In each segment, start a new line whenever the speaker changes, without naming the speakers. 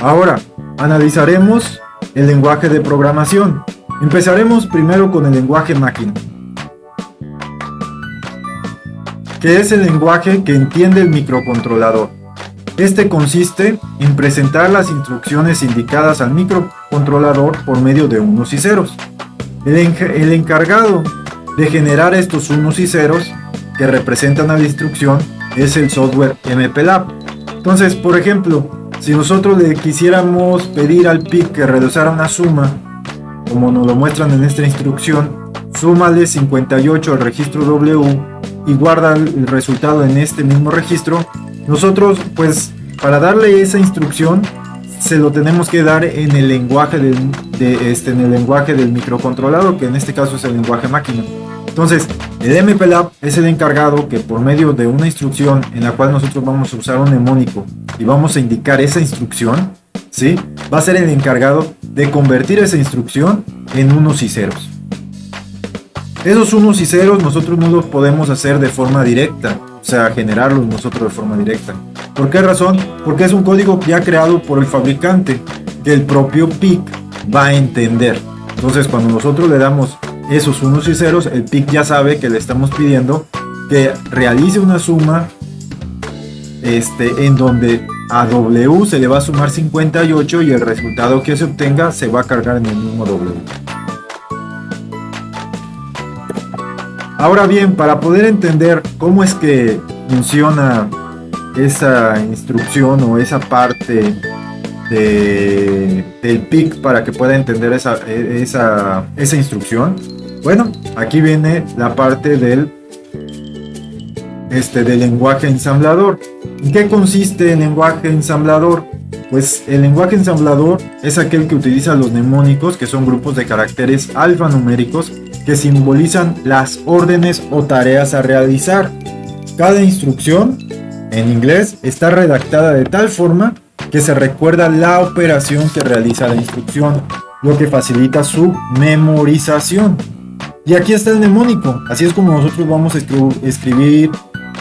Ahora, analizaremos el lenguaje de programación. Empezaremos primero con el lenguaje máquina, que es el lenguaje que entiende el microcontrolador. Este consiste en presentar las instrucciones indicadas al microcontrolador por medio de unos y ceros. El encargado de generar estos unos y ceros que representan a la instrucción es el software MPLAB. Entonces, por ejemplo, si nosotros le quisiéramos pedir al PIC que realizara una suma, como nos lo muestran en esta instrucción, súmale 58 al registro W y guarda el resultado en este mismo registro. Nosotros, pues, para darle esa instrucción, se lo tenemos que dar en el lenguaje en el lenguaje del microcontrolador, que en este caso es el lenguaje máquina. Entonces, el MPLAB es el encargado que por medio de una instrucción en la cual nosotros vamos a usar un mnemónico y vamos a indicar esa instrucción, ¿sí? Va a ser el encargado de convertir esa instrucción en unos y ceros. Esos unos y ceros nosotros no los podemos hacer de forma directa, o sea, generarlos nosotros de forma directa. ¿Por qué razón? Porque es un código ya creado por el fabricante, que el propio PIC va a entender. Entonces, cuando nosotros le damos esos unos y ceros, el PIC ya sabe que le estamos pidiendo que realice una suma en donde a W se le va a sumar 58 y el resultado que se obtenga se va a cargar en el mismo W. Ahora bien, para poder entender cómo es que funciona esa instrucción o esa parte del PIC para que pueda entender esa instrucción, bueno, aquí viene la parte del lenguaje ensamblador. ¿En qué consiste el lenguaje ensamblador? Pues el lenguaje ensamblador es aquel que utiliza los mnemónicos, que son grupos de caracteres alfanuméricos que simbolizan las órdenes o tareas a realizar. Cada instrucción, en inglés, está redactada de tal forma que se recuerda la operación que realiza la instrucción, lo que facilita su memorización. Y aquí está el mnemónico, así es como nosotros vamos a escribir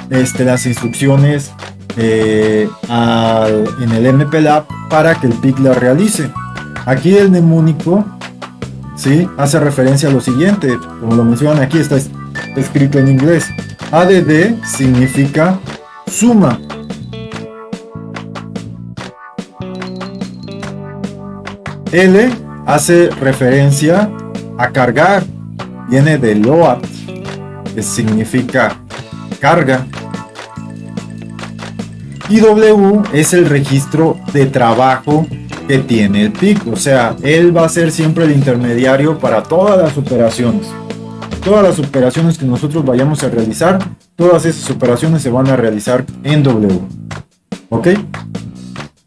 las instrucciones en el MPLAB para que el PIC la realice. Aquí el mnemónico, ¿sí?, hace referencia a lo siguiente, como lo mencionan aquí, está escrito en inglés. ADD significa suma. L hace referencia a cargar, viene de load, que significa carga. Y W es el registro de trabajo que tiene el PIC, o sea, él va a ser siempre el intermediario para todas las operaciones. Todas las operaciones que nosotros vayamos a realizar, todas esas operaciones se van a realizar en W. ¿Ok?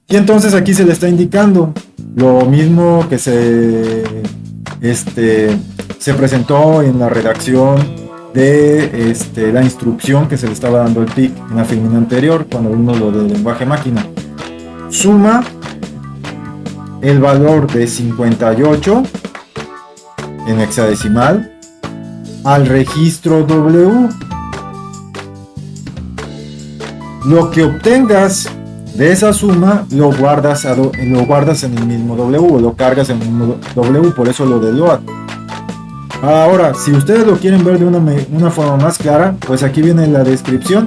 Y entonces aquí se le está indicando lo mismo que se presentó en la redacción de la instrucción que se le estaba dando al PIC en la filmina anterior, cuando vimos lo del lenguaje máquina. Suma el valor de 58 en hexadecimal al registro W. Lo que obtengas de esa suma lo guardas en el mismo W, o lo cargas en el mismo W, por eso lo de load. Ahora, si ustedes lo quieren ver de una forma más clara, pues aquí viene la descripción.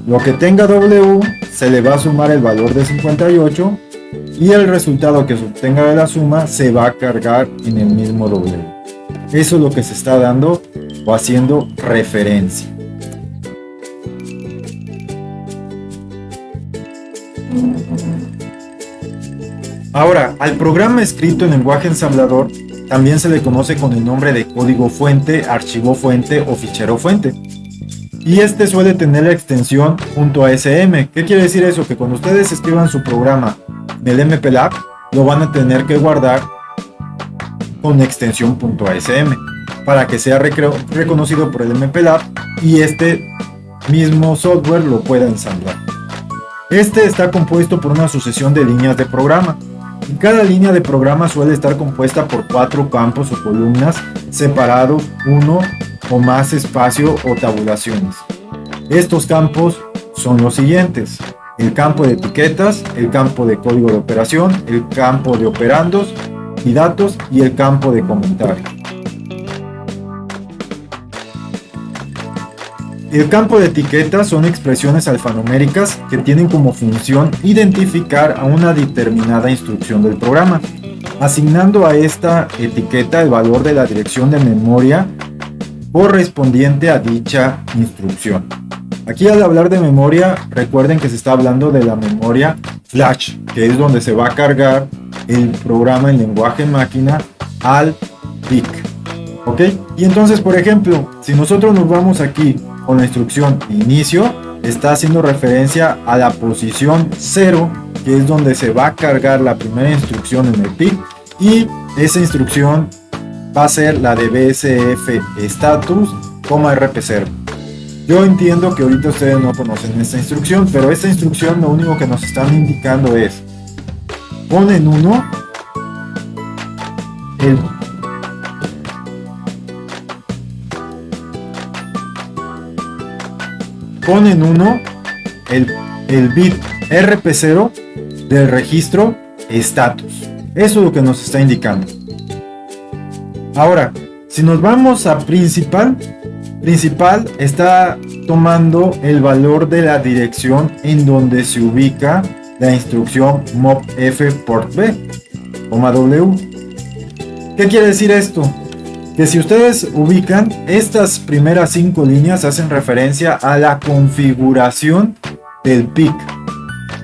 Lo que tenga W se le va a sumar el valor de 58 y el resultado que se obtenga de la suma se va a cargar en el mismo W. Eso es lo que se está dando o haciendo referencia. Ahora, al programa escrito en lenguaje ensamblador también se le conoce con el nombre de código fuente, archivo fuente o fichero fuente. Y este suele tener la extensión .asm. ¿Qué quiere decir eso? Que cuando ustedes escriban su programa del MPLAB, lo van a tener que guardar con extensión .asm para que sea reconocido por el MPLAB y este mismo software lo pueda ensamblar. Este está compuesto por una sucesión de líneas de programa. Y cada línea de programa suele estar compuesta por 4 campos o columnas separados, uno o más espacio o tabulaciones. Estos campos son los siguientes: el campo de etiquetas, el campo de código de operación, el campo de operandos y datos y el campo de comentarios. El campo de etiquetas son expresiones alfanuméricas que tienen como función identificar a una determinada instrucción del programa, asignando a esta etiqueta el valor de la dirección de memoria correspondiente a dicha instrucción. Aquí, al hablar de memoria, recuerden que se está hablando de la memoria flash, que es donde se va a cargar el programa en lenguaje máquina al PIC. ¿Ok? Y entonces, por ejemplo, si nosotros nos vamos aquí con la instrucción inicio, está haciendo referencia a la posición 0, que es donde se va a cargar la primera instrucción en el PIC, y esa instrucción va a ser la de BSF status, RP0. Yo entiendo que ahorita ustedes no conocen esta instrucción, pero esta instrucción lo único que nos están indicando es pon en 1 el bit RP0 del registro status. Eso es lo que nos está indicando. Ahora, si nos vamos a principal está tomando el valor de la dirección en donde se ubica la instrucción mobf port B, W. ¿Qué quiere decir esto? Que si ustedes ubican, estas primeras 5 líneas hacen referencia a la configuración del PIC,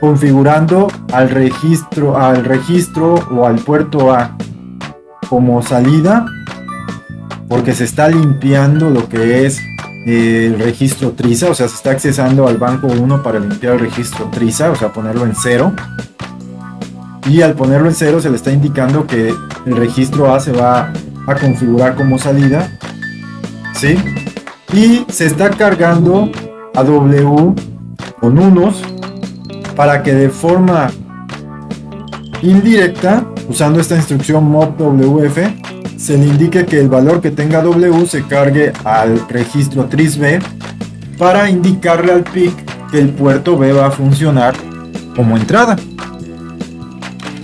configurando al registro o al puerto A como salida, porque se está limpiando lo que es el registro TRIZA, o sea, se está accesando al banco 1 para limpiar el registro TRIZA, o sea, ponerlo en 0. Y al ponerlo en 0 se le está indicando que el registro A se va a configurar como salida, ¿sí? Y se está cargando a W con unos para que de forma indirecta, usando esta instrucción mobwf, se le indique que el valor que tenga W se cargue al registro TRIZ-B para indicarle al PIC que el puerto B va a funcionar como entrada,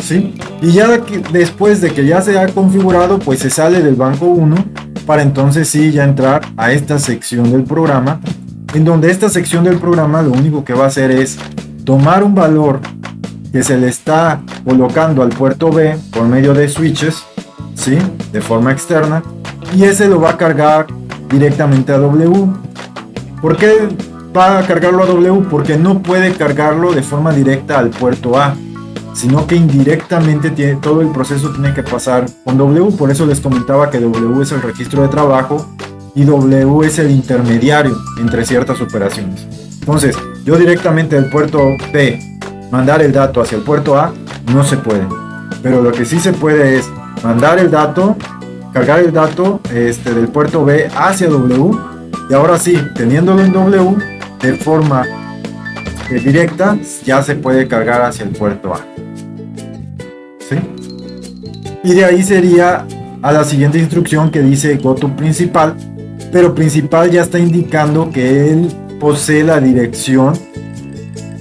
¿sí? Y ya después de que ya se ha configurado, pues se sale del banco 1 para entonces sí ya entrar a esta sección del programa, en donde esta sección del programa lo único que va a hacer es tomar un valor que se le está colocando al puerto B por medio de switches, ¿sí? De forma externa, y ese lo va a cargar directamente a W. ¿Por qué va a cargarlo a W? Porque no puede cargarlo de forma directa al puerto A, sino que indirectamente todo el proceso tiene que pasar con W. Por eso les comentaba que W es el registro de trabajo y W es el intermediario entre ciertas operaciones. Entonces, yo directamente del puerto B mandar el dato hacia el puerto A no se puede, pero lo que sí se puede es mandar el dato, cargar el dato del puerto B hacia W, y ahora sí, teniéndolo en W de forma directa, ya se puede cargar hacia el puerto A, ¿sí? Y de ahí sería a la siguiente instrucción que dice go to principal, pero principal ya está indicando que él posee la dirección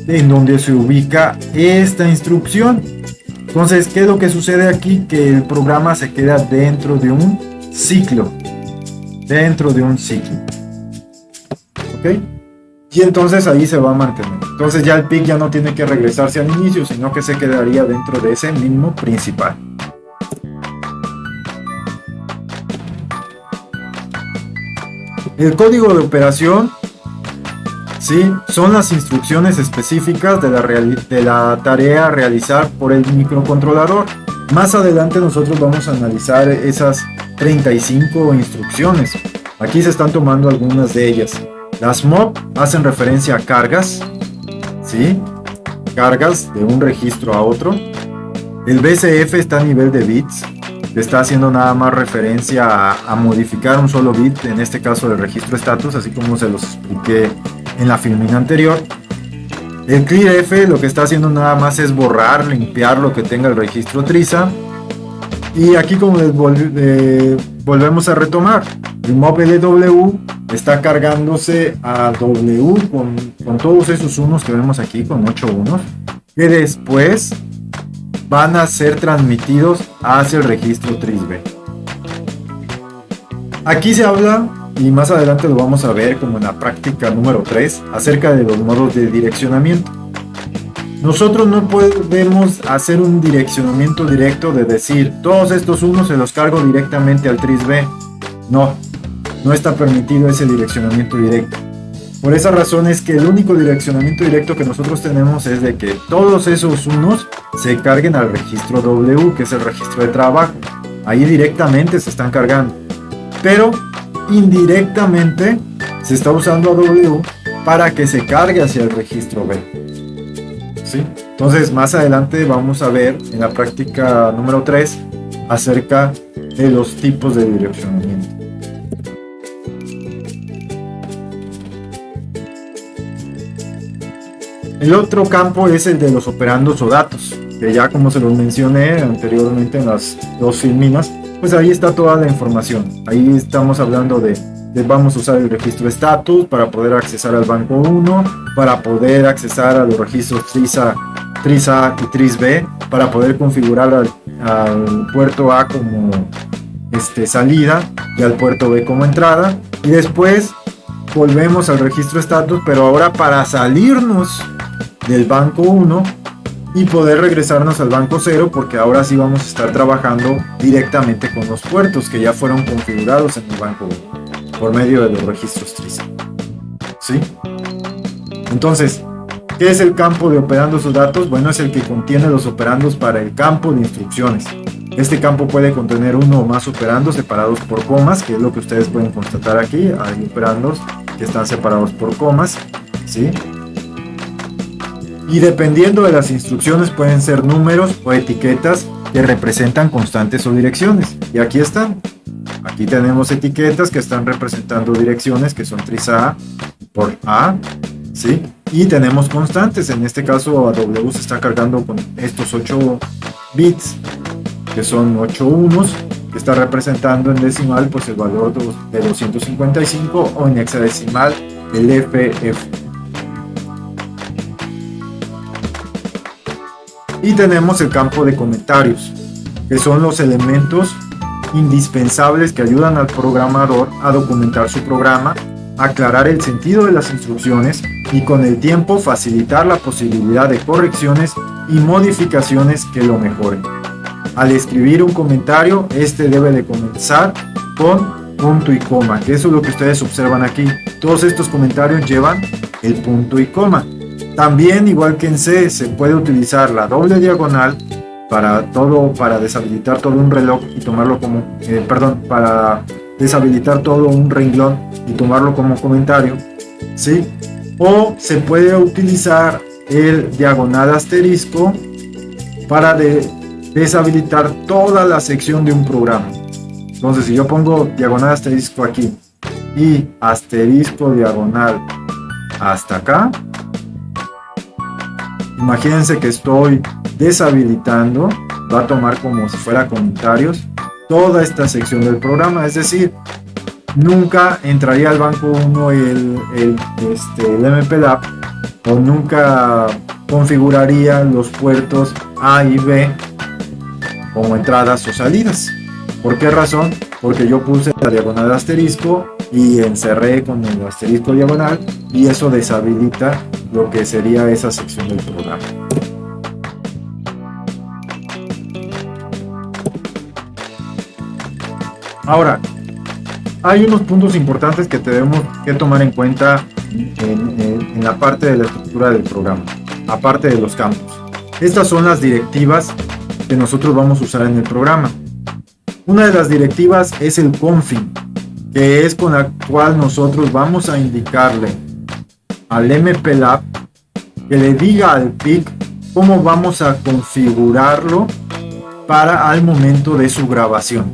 en donde se ubica esta instrucción. Entonces, ¿qué es lo que sucede aquí? Que el programa se queda dentro de un ciclo. ¿Ok? Y entonces ahí se va a mantener. Entonces ya el PIC ya no tiene que regresarse al inicio, sino que se quedaría dentro de ese mismo principal. El código de operación, ¿sí? Son las instrucciones específicas de la tarea a realizar por el microcontrolador. Más adelante nosotros vamos a analizar esas 35 instrucciones. Aquí se están tomando algunas de ellas. Las MOV hacen referencia a cargas, ¿sí? Cargas de un registro a otro. El BCF está a nivel de bits. Está haciendo nada más referencia a modificar un solo bit, en este caso del registro status, así como se los expliqué en la filmina anterior. El clearF lo que está haciendo nada más es borrar, limpiar lo que tenga el registro TRIZA. Y aquí, como les volvemos a retomar. El mob LW está cargándose a W con todos esos unos que vemos aquí, con 8 unos, que después van a ser transmitidos hacia el registro TRISB. Aquí se habla, y más adelante lo vamos a ver como en la práctica número 3, acerca de los modos de direccionamiento. Nosotros no podemos hacer un direccionamiento directo de decir, todos estos unos se los cargo directamente al TRISB. No está permitido ese direccionamiento directo. Por esa razón es que el único direccionamiento directo que nosotros tenemos es de que todos esos unos se carguen al registro W, que es el registro de trabajo. Ahí directamente se están cargando. Pero indirectamente se está usando a W para que se cargue hacia el registro B. ¿Sí? Entonces más adelante vamos a ver en la práctica número 3 acerca de los tipos de direccionamiento. El otro campo es el de los operandos o datos, que ya como se los mencioné anteriormente en las dos filminas, pues ahí está toda la información. Ahí estamos hablando de vamos a usar el registro status para poder accesar al banco 1, para poder accesar a los registros TRISA y TRISB, para poder configurar al puerto A como salida y al puerto B como entrada, y después volvemos al registro status, pero ahora para salirnos del banco 1 y poder regresarnos al banco 0, porque ahora sí vamos a estar trabajando directamente con los puertos que ya fueron configurados en el banco 1 por medio de los registros TRISA. ¿Sí? Entonces, ¿qué es el campo de operandos o datos? Bueno, es el que contiene los operandos para el campo de instrucciones. Este campo puede contener uno o más operandos separados por comas, que es lo que ustedes pueden constatar aquí. Hay operandos que están separados por comas, ¿sí? Y dependiendo de las instrucciones pueden ser números o etiquetas que representan constantes o direcciones. Y aquí están. Aquí tenemos etiquetas que están representando direcciones, que son TRISA por A, ¿sí? Y tenemos constantes. En este caso a W se está cargando con estos 8 bits, que son 8 unos, que está representando en decimal pues el valor de 255, o en hexadecimal el FF. Y tenemos el campo de comentarios, que son los elementos indispensables que ayudan al programador a documentar su programa, aclarar el sentido de las instrucciones y con el tiempo facilitar la posibilidad de correcciones y modificaciones que lo mejoren. Al escribir un comentario, este debe de comenzar con punto y coma, que eso es lo que ustedes observan aquí. Todos estos comentarios llevan el punto y coma. También, igual que en C, se puede utilizar la doble diagonal para deshabilitar todo un reloj y tomarlo como, para deshabilitar todo un renglón y tomarlo como comentario, ¿sí? O se puede utilizar el diagonal asterisco para deshabilitar toda la sección de un programa. Entonces, si yo pongo diagonal asterisco aquí y asterisco diagonal hasta acá, imagínense que estoy deshabilitando, va a tomar como si fuera comentarios toda esta sección del programa, es decir, nunca entraría al banco 1 el MPLAB, o nunca configuraría los puertos A y B como entradas o salidas. ¿Por qué razón? Porque yo puse la diagonal asterisco y encerré con el asterisco diagonal, y eso deshabilita lo que sería esa sección del programa. Ahora, hay unos puntos importantes que tenemos que tomar en cuenta en la parte de la estructura del programa, aparte de los campos. Estas son las directivas que nosotros vamos a usar en el programa. Una de las directivas es el config, que es con la cual nosotros vamos a indicarle al MPLAB que le diga al PIC cómo vamos a configurarlo para al momento de su grabación,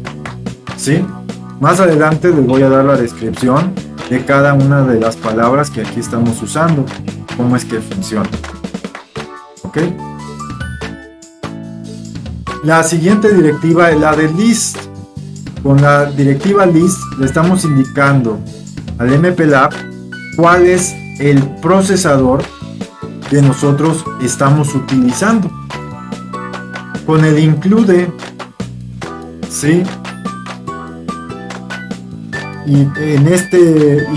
¿sí? Más adelante les voy a dar la descripción de cada una de las palabras que aquí estamos usando, cómo es que funciona. ¿Ok? La siguiente directiva es la de list. con la directiva list le estamos indicando al MPLAB cuál es el procesador que nosotros estamos utilizando. Con el include, ¿sí? Y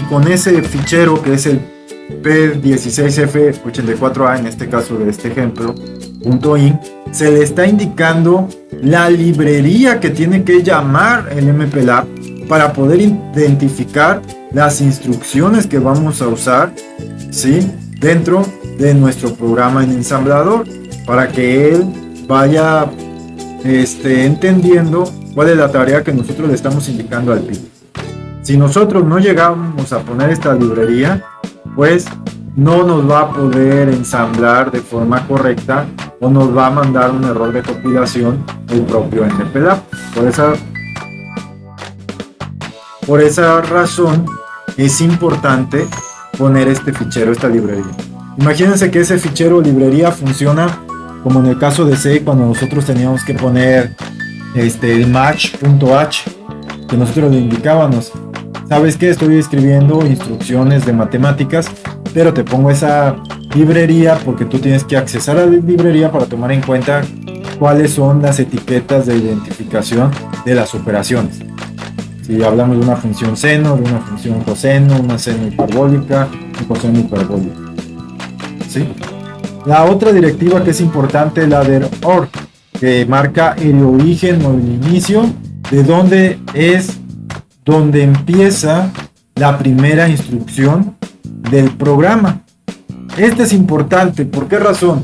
con ese fichero que es el P16F84A, en este caso de este ejemplo, .in, se le está indicando la librería que tiene que llamar el MPLAB para poder identificar las instrucciones que vamos a usar, ¿sí?, dentro de nuestro programa en ensamblador, para que él vaya entendiendo cuál es la tarea que nosotros le estamos indicando al PIC. Si nosotros no llegamos a poner esta librería, pues no nos va a poder ensamblar de forma correcta o nos va a mandar un error de compilación el propio MPLAB. Por esa razón es importante poner este fichero, esta librería. Imagínense que ese fichero o librería funciona como en el caso de C, cuando nosotros teníamos que poner el match.h, que nosotros le indicábamos, ¿sabes qué? Estoy escribiendo instrucciones de matemáticas, pero te pongo esa librería porque tú tienes que accesar a la librería para tomar en cuenta cuáles son las etiquetas de identificación de las operaciones. Si hablamos de una función seno, de una función coseno, una seno hiperbólica, un coseno hiperbólico, ¿sí? La otra directiva que es importante es la del OR, que marca el origen o el inicio de donde empieza la primera instrucción del programa. Este es importante. ¿Por qué razón?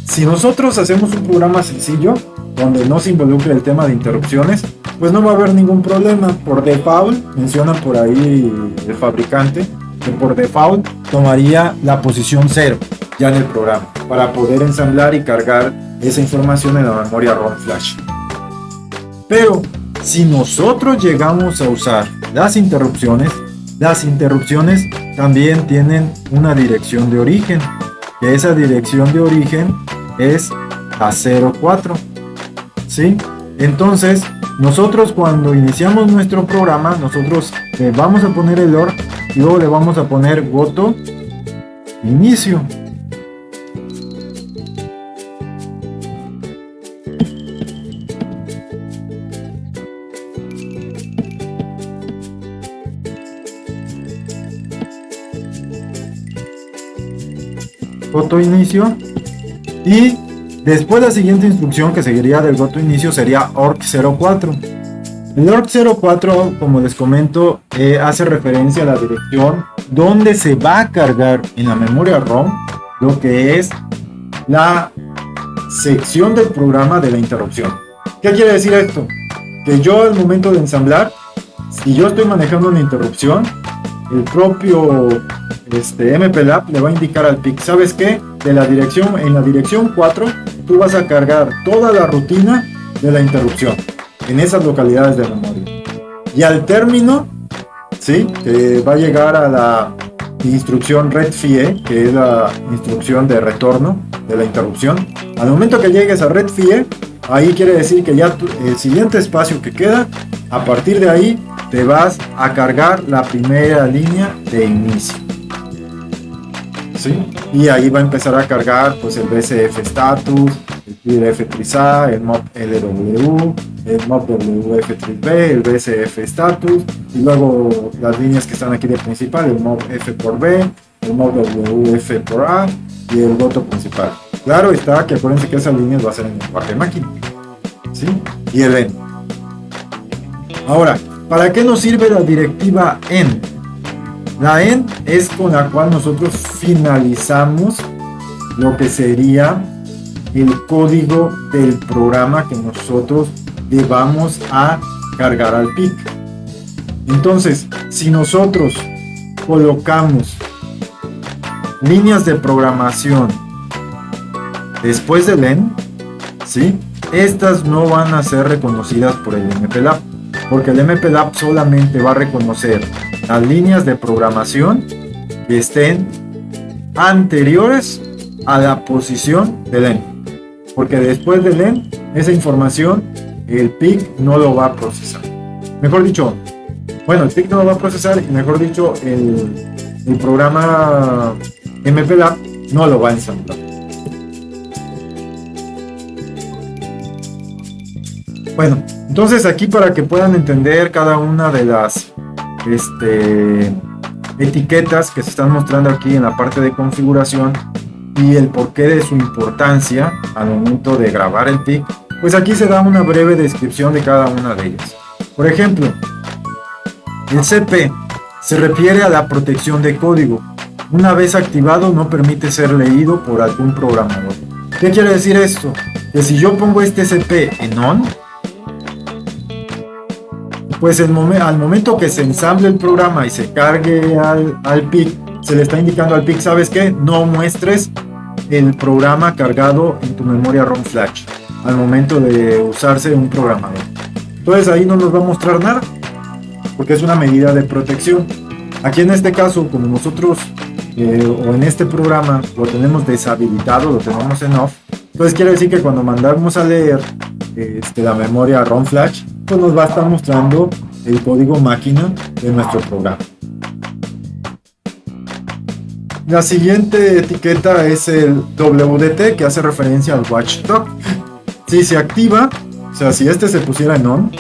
Si nosotros hacemos un programa sencillo donde no se involucre el tema de interrupciones, pues no va a haber ningún problema. Por default, mencionan por ahí el fabricante, que por default tomaría la posición 0 ya en el programa para poder ensamblar y cargar esa información en la memoria ROM flash. Pero si nosotros llegamos a usar las interrupciones también tienen una dirección de origen, que esa dirección de origen es a 04, ¿sí? Entonces nosotros cuando iniciamos nuestro programa, nosotros le vamos a poner el OR y luego le vamos a poner goto inicio. Goto inicio, y después la siguiente instrucción que seguiría del goto inicio sería org04. El org04, como les comento, hace referencia a la dirección donde se va a cargar en la memoria ROM lo que es la sección del programa de la interrupción. ¿Qué quiere decir esto? Que yo al momento de ensamblar, si yo estoy manejando una interrupción, el propio MPLAB le va a indicar al PIC, ¿sabes qué? En la dirección 4 tú vas a cargar toda la rutina de la interrupción en esas localidades de memoria, y al término, ¿sí?, que va a llegar a la instrucción retfie, que es la instrucción de retorno de la interrupción. Al momento que llegues a retfie, ahí quiere decir que ya el siguiente espacio que queda, a partir de ahí te vas a cargar la primera línea de inicio, ¿sí? Y ahí va a empezar a cargar pues el BCF status, el clear F3A, el mob LW, el mob WF3B, el BCF status, y luego las líneas que están aquí de principal, el mob F por B, el mob WF por A y el goto principal. Claro está que acuérdense que esas líneas va a ser en el lenguaje de máquina, ¿sí? Y el EN. Ahora, ¿para qué nos sirve la directiva EN? La EN es con la cual nosotros finalizamos lo que sería el código del programa que nosotros le vamos a cargar al PIC. Entonces, si nosotros colocamos líneas de programación después del EN, ¿sí?, estas no van a ser reconocidas por el MPLAB, porque el MPLAB solamente va a reconocer las líneas de programación que estén anteriores a la posición del EN, porque después del EN esa información el PIC no lo va a procesar. mejor dicho, bueno, el PIC no lo va a procesar y mejor dicho, el programa MPLAB no lo va a ensamblar. Bueno, entonces aquí para que puedan entender cada una de las etiquetas que se están mostrando aquí en la parte de configuración y el porqué de su importancia al momento de grabar el PIC, pues aquí se da una breve descripción de cada una de ellas. Por ejemplo, el CP se refiere a la protección de código. Una vez activado no permite ser leído por algún programador. ¿Qué quiere decir esto? Que si yo pongo este CP en ON, pues al momento que se ensamble el programa y se cargue al PIC, se le está indicando al PIC, ¿sabes qué? No muestres el programa cargado en tu memoria ROM flash al momento de usarse un programador. Entonces ahí no nos va a mostrar nada, porque es una medida de protección. Aquí en este caso, como nosotros o en este programa lo tenemos deshabilitado, lo tenemos en off, entonces quiere decir que cuando mandamos a leer la memoria ROM flash, pues nos va a estar mostrando el código máquina de nuestro programa. La siguiente etiqueta es el WDT, que hace referencia al watchdog. Si se activa, o sea, si se pusiera en on,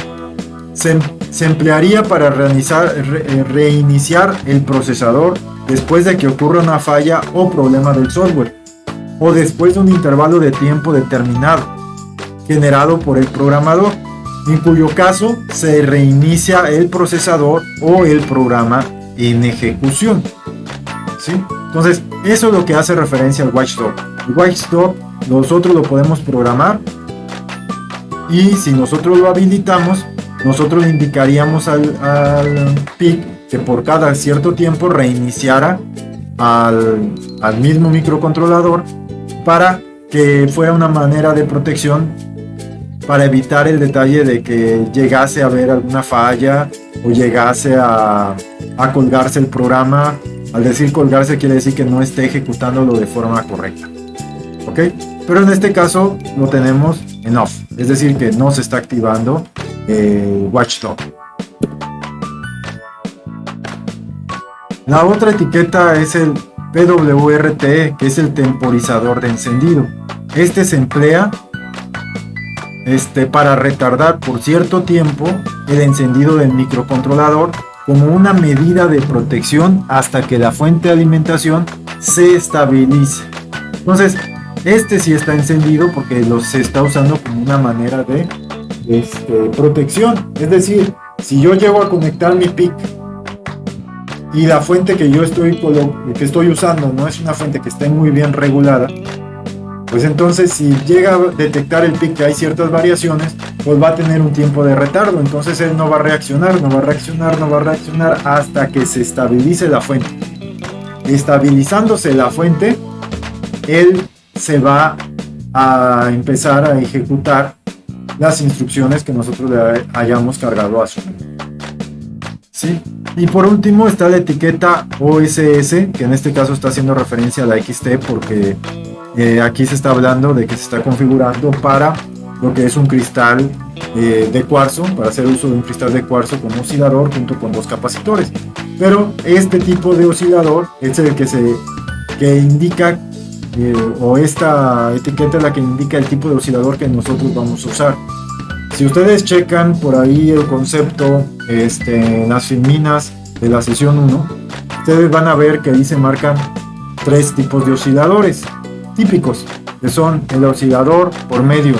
se emplearía para reiniciar el procesador después de que ocurra una falla o problema del software, o después de un intervalo de tiempo determinado generado por el programador, en cuyo caso se reinicia el procesador o el programa en ejecución. ¿Sí? Entonces, eso es lo que hace referencia al watchdog. El watchdog nosotros lo podemos programar y si nosotros lo habilitamos, nosotros le indicaríamos al PIC que por cada cierto tiempo reiniciara al mismo microcontrolador para que fuera una manera de protección para evitar el detalle de que llegase a haber alguna falla o llegase a colgarse el programa. Al decir colgarse quiere decir que no esté ejecutándolo de forma correcta. ¿Ok? Pero en este caso lo tenemos en off, es decir que no se está activando watchdog. La otra etiqueta es el PWRT, que es el temporizador de encendido. Este se emplea para retardar por cierto tiempo el encendido del microcontrolador como una medida de protección hasta que la fuente de alimentación se estabilice. Entonces, sí está encendido porque se está usando como una manera de protección. Es decir, si yo llego a conectar mi PIC y la fuente que yo estoy usando no es una fuente que esté muy bien regulada, pues entonces si llega a detectar el PIC que hay ciertas variaciones, pues va a tener un tiempo de retardo. Entonces él no va a reaccionar hasta que se estabilice la fuente. Estabilizándose la fuente, él se va a empezar a ejecutar las instrucciones que nosotros le hayamos cargado a su memoria. ¿Sí? Y por último está la etiqueta OSS, que en este caso está haciendo referencia a la XT porque aquí se está hablando de que se está configurando para lo que es un cristal de cuarzo, para hacer uso de un cristal de cuarzo con oscilador junto con dos capacitores. Pero este tipo de oscilador es el que indica, o esta etiqueta es la que indica el tipo de oscilador que nosotros vamos a usar. Si ustedes checan por ahí el concepto en las filminas de la sesión 1, ustedes van a ver que ahí se marcan 3 tipos de osciladores típicos, que son el oscilador por medio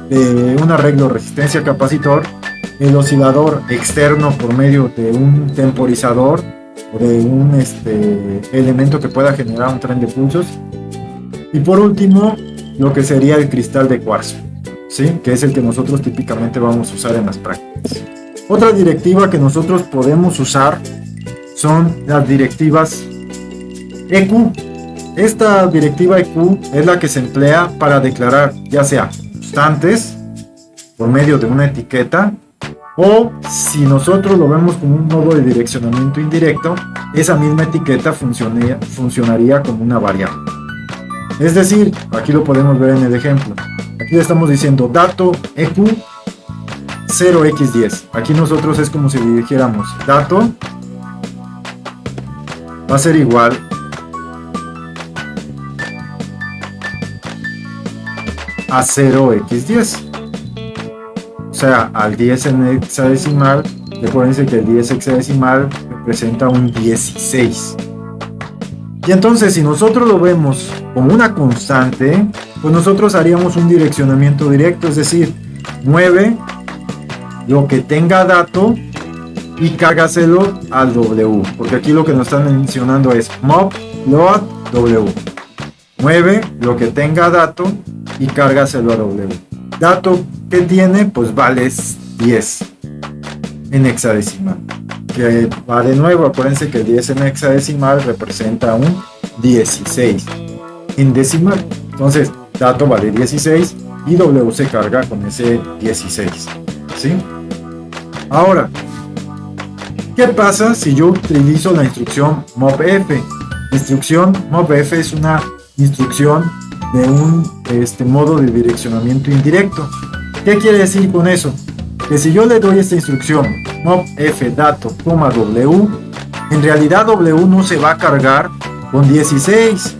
de un arreglo resistencia-capacitor, el oscilador externo por medio de un temporizador o de un elemento que pueda generar un tren de pulsos, y por último lo que sería el cristal de cuarzo, ¿sí? Que es el que nosotros típicamente vamos a usar en las prácticas. Otra directiva que nosotros podemos usar son las directivas EQ. Esta directiva EQ es la que se emplea para declarar ya sea constantes por medio de una etiqueta, o si nosotros lo vemos como un modo de direccionamiento indirecto, esa misma etiqueta funcionaría como una variable. Es decir, aquí lo podemos ver en el ejemplo. Aquí le estamos diciendo dato EQ 0x10. Aquí nosotros es como si dijéramos dato va a ser igual a 0x10. O sea, al 10 en hexadecimal, recuérdense que el 10 hexadecimal representa un 16. Y entonces, si nosotros lo vemos como una constante, pues nosotros haríamos un direccionamiento directo, es decir, mueve lo que tenga dato y cárgaselo al W, porque aquí lo que nos están mencionando es mob load W. Mueve lo que tenga dato y cárgaselo a W. Dato que tiene, pues vale 10 en hexadecimal. Que va de nuevo, acuérdense que el 10 en hexadecimal representa un 16 en decimal. Entonces, dato vale 16 y W se carga con ese 16. ¿Sí? Ahora, ¿qué pasa si yo utilizo la instrucción mobf? La instrucción mobf es una instrucción de un modo de direccionamiento indirecto. ¿Qué quiere decir con eso? Que si yo le doy esta instrucción mobf dato, W, en realidad W no se va a cargar con 16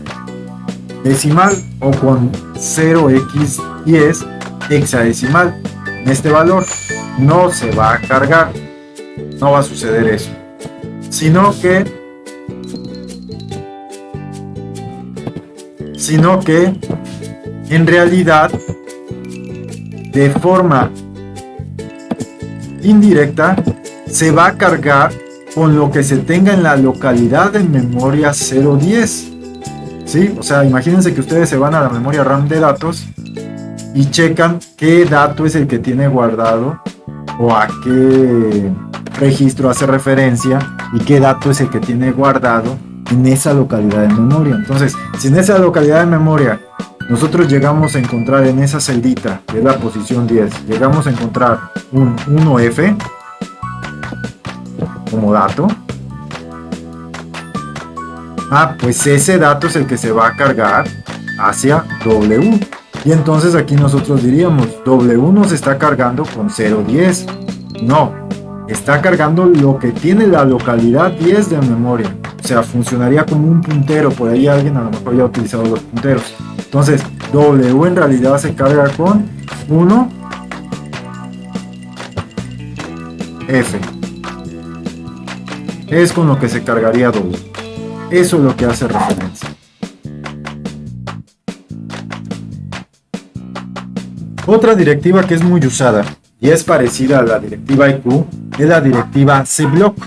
decimal o con 0x10 hexadecimal. En este valor no se va a cargar, no va a suceder eso, sino que en realidad de forma indirecta se va a cargar con lo que se tenga en la localidad de memoria 010. ¿Sí? O sea, imagínense que ustedes se van a la memoria RAM de datos y checan qué dato es el que tiene guardado o a qué registro hace referencia y qué dato es el que tiene guardado en esa localidad de memoria. Entonces, si en esa localidad de memoria nosotros llegamos a encontrar en esa celdita, que es la posición 10, llegamos a encontrar un 1F como dato, pues ese dato es el que se va a cargar hacia W. Y entonces aquí nosotros diríamos, W no se está cargando con 010. No, está cargando lo que tiene la localidad 10 de memoria. O sea, funcionaría como un puntero. Por ahí alguien a lo mejor ya ha utilizado los punteros. Entonces, W en realidad se carga con 1F. Es con lo que se cargaría W. Eso es lo que hace referencia. Otra directiva que es muy usada y es parecida a la directiva IQ es la directiva cblock.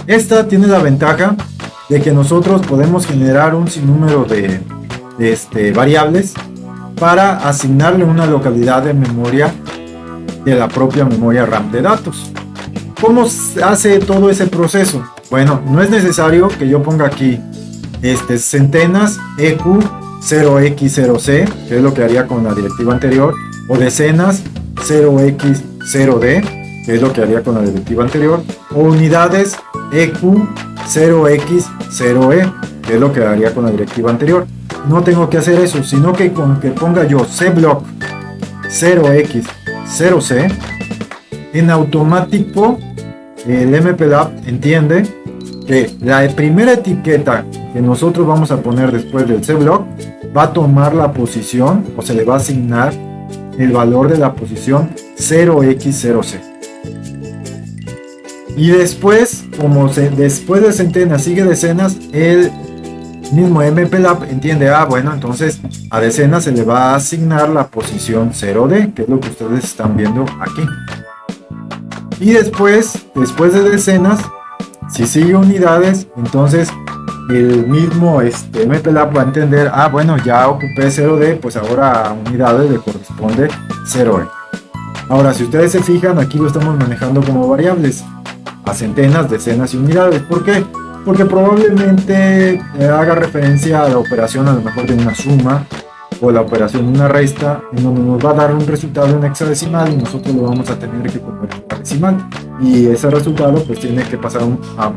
Esta tiene la ventaja de que nosotros podemos generar un sinnúmero de variables para asignarle una localidad de memoria de la propia memoria RAM de datos. ¿Cómo hace todo ese proceso? Bueno, no es necesario que yo ponga aquí centenas EQ 0x0c, que es lo que haría con la directiva anterior, o decenas 0x0d, que es lo que haría con la directiva anterior, o unidades EQ 0x0e, que es lo que haría con la directiva anterior. No tengo que hacer eso, sino que con que ponga yo cblock 0x0c, en automático el MPLAB entiende que la primera etiqueta que nosotros vamos a poner después del cblock va a tomar la posición, o se le va a asignar el valor de la posición 0x0c. Y después, como después de centenas sigue decenas, el mismo MPLAB entiende, bueno, entonces a decenas se le va a asignar la posición 0d, que es lo que ustedes están viendo aquí. Y después de decenas, si sigue unidades, entonces el mismo MPLAB va a entender, bueno, ya ocupé 0D, pues ahora a unidades le corresponde 0E. Ahora, si ustedes se fijan, aquí lo estamos manejando como variables, a centenas, decenas y unidades. ¿Por qué? Porque probablemente haga referencia a la operación a lo mejor de una suma, o la operación de una resta, en donde nos va a dar un resultado en hexadecimal y nosotros lo vamos a tener que convertir a decimal. Y ese resultado pues tiene que pasar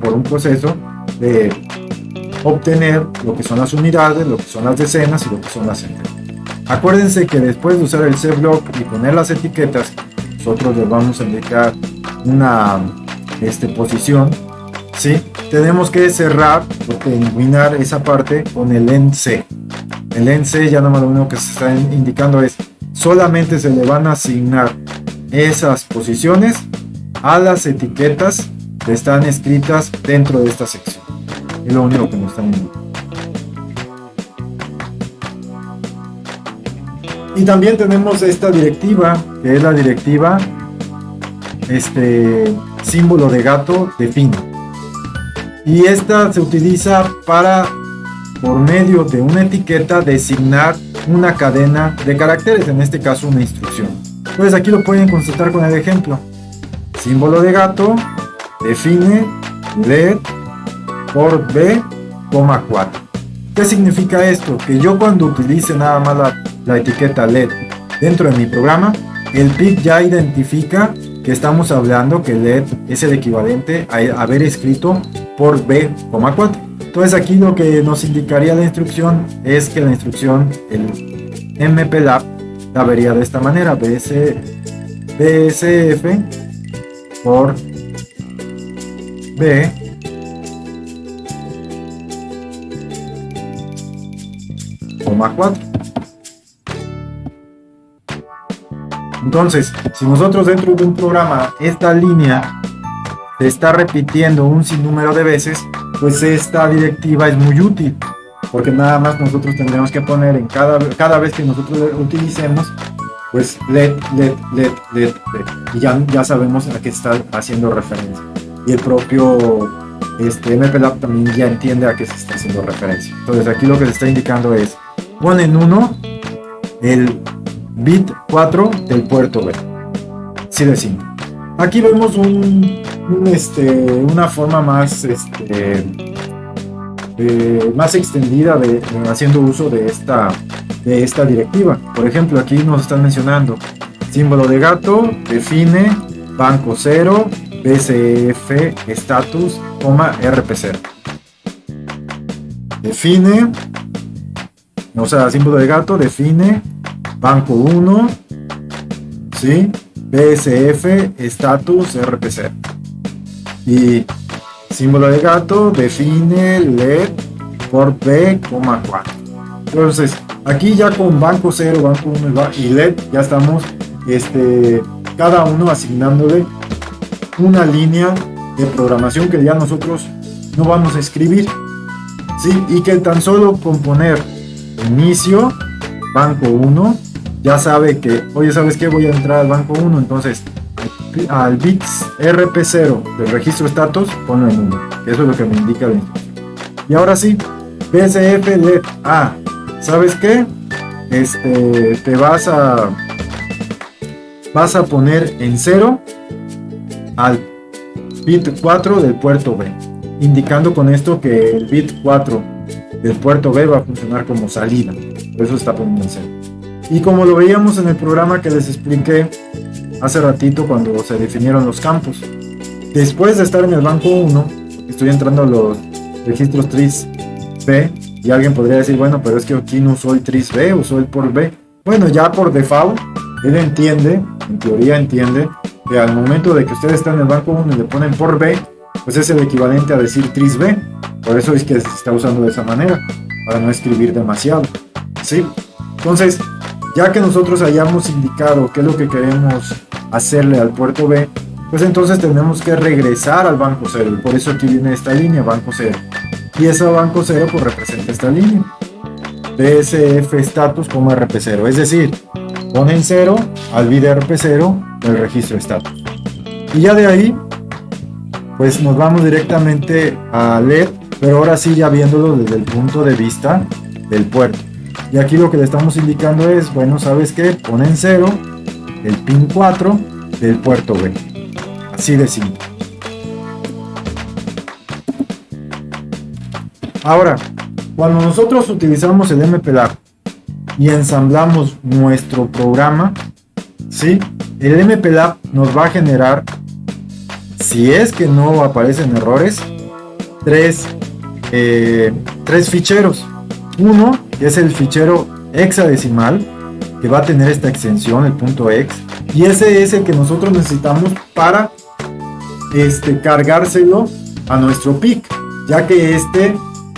por un proceso de obtener lo que son las unidades, lo que son las decenas y lo que son las centenas. Acuérdense que después de usar el cblock y poner las etiquetas, nosotros les vamos a indicar una posición, ¿sí? Tenemos que cerrar o terminar esa parte con el ENC. El ENC ya nomás lo único que se está indicando es solamente se le van a asignar esas posiciones a las etiquetas que están escritas dentro de esta sección. Es lo único que nos están indicando. Y también tenemos esta directiva, que es la directiva símbolo de gato define. Y esta se utiliza para, por medio de una etiqueta, designar una cadena de caracteres, en este caso una instrucción. Entonces aquí lo pueden constatar con el ejemplo. Símbolo de gato define LED por B, 4. ¿Qué significa esto? Que yo cuando utilice nada más la etiqueta LED dentro de mi programa, el PIC ya identifica que estamos hablando que LED es el equivalente a haber escrito por B, 4. Entonces aquí lo que nos indicaría la instrucción es que la instrucción, el MPLAB, la vería de esta manera: BSF por B, coma 4. Entonces, si nosotros dentro de un programa esta línea se está repitiendo un sinnúmero de veces, pues esta directiva es muy útil, porque nada más nosotros tendremos que poner en cada vez que nosotros utilicemos, pues LED, y ya sabemos a qué está haciendo referencia. Y el propio MPLAB también ya entiende a qué se está haciendo referencia. Entonces aquí lo que se está indicando es: ponen 1 el bit 4 del puerto B. Así de simple. Aquí vemos una forma más más extendida haciendo uso de esta directiva. Por ejemplo, aquí nos están mencionando símbolo de gato define banco 0 BCF status, RP0. Define, o sea, símbolo de gato define banco 1, ¿sí? BSF status RP0. Y símbolo de gato define LED por B, 4. Entonces, aquí ya con banco 0, banco 1 y LED ya estamos cada uno asignándole una línea de programación que ya nosotros no vamos a escribir, ¿sí? Y que tan solo con poner inicio banco 1 ya sabe que, oye, ¿sabes qué? Voy a entrar al banco 1, entonces al bits RP0 del registro status ponlo en 1. Eso es lo que me indica la instrucción. Y ahora sí, BSF LED A, ¿sabes qué? Te vas a poner en 0 al bit 4 del puerto B, indicando con esto que el bit 4 del puerto B va a funcionar como salida. Por eso está poniendo en 0. Y como lo veíamos en el programa que les expliqué hace ratito cuando se definieron los campos, después de estar en el banco 1, estoy entrando a los registros tris B, y alguien podría decir, bueno, pero es que aquí no usó el tris B, usó el por B. Bueno, ya por default, él entiende, en teoría entiende, que al momento de que ustedes están en el banco 1 y le ponen por B, pues es el equivalente a decir tris B. Por eso es que se está usando de esa manera, para no escribir demasiado, ¿sí? Entonces, ya que nosotros hayamos indicado qué es lo que queremos hacerle al puerto B, pues entonces tenemos que regresar al banco 0. Por eso aquí viene esta línea, banco 0. Y ese banco 0 pues representa esta línea. BSF status como RP0. Es decir, ponen 0 al bit RP0 del registro status. Y ya de ahí, pues nos vamos directamente a LED, pero ahora sí ya viéndolo desde el punto de vista del puerto. Y aquí lo que le estamos indicando es, bueno, ¿sabes qué? Ponen 0 el pin 4 del puerto B. Así de simple. Ahora, cuando nosotros utilizamos el MPLAB y ensamblamos nuestro programa, ¿sí? El MPLAB nos va a generar, si es que no aparecen errores, tres ficheros. Uno, que es el fichero hexadecimal, que va a tener esta extensión, el .ex, Y ese es el que nosotros necesitamos para cargárselo a nuestro PIC, ya que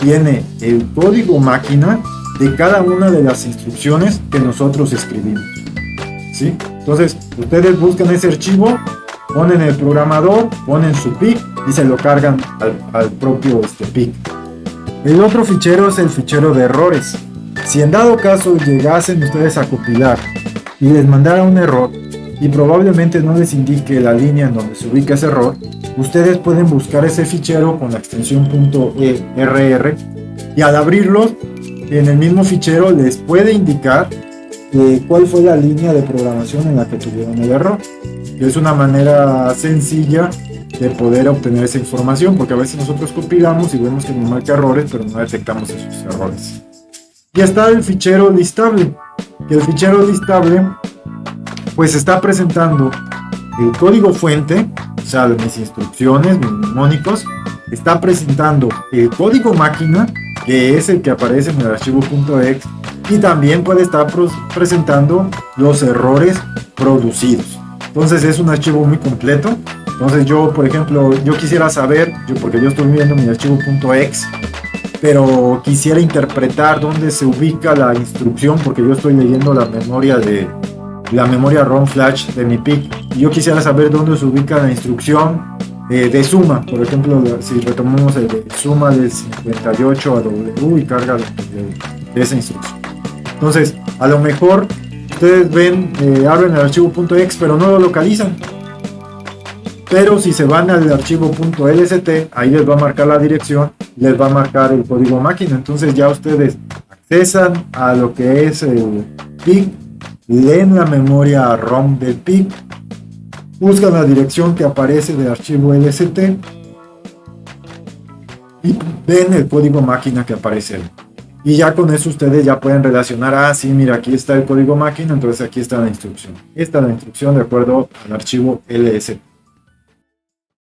tiene el código máquina de cada una de las instrucciones que nosotros escribimos, ¿sí? Entonces, ustedes buscan ese archivo, ponen el programador, ponen su PIC y se lo cargan al propio PIC. El otro fichero es el fichero de errores. Si en dado caso llegasen ustedes a compilar y les mandara un error y probablemente no les indique la línea en donde se ubica ese error, ustedes pueden buscar ese fichero con la extensión .err y al abrirlos en el mismo fichero les puede indicar cuál fue la línea de programación en la que tuvieron el error. Es una manera sencilla de poder obtener esa información, porque a veces nosotros compilamos y vemos que nos marca errores, pero no detectamos esos errores. Y está el fichero listable, que el fichero listable pues está presentando el código fuente, o sea, de mis instrucciones, mis mnemónicos, está presentando el código máquina, que es el que aparece en el archivo .exe, y también puede estar presentando los errores producidos. Entonces es un archivo muy completo. Entonces yo, por ejemplo, yo quisiera saber, porque yo estoy viendo mi archivo .exe, pero quisiera interpretar dónde se ubica la instrucción, porque yo estoy leyendo la memoria ROM flash de mi PIC, y yo quisiera saber dónde se ubica la instrucción de suma. Por ejemplo, si retomamos el de suma del 58 a W y carga de esa instrucción. Entonces, a lo mejor ustedes ven, abren el archivo .exe, pero no lo localizan. Pero si se van al archivo .lst, ahí les va a marcar la dirección, les va a marcar el código máquina. Entonces ya ustedes accesan a lo que es el PIC, leen la memoria ROM del PIC, buscan la dirección que aparece del archivo LST y ven el código máquina que aparece ahí. Y ya con eso ustedes ya pueden relacionar, sí, mira, aquí está el código máquina, entonces aquí está la instrucción. Esta es la instrucción de acuerdo al archivo LST.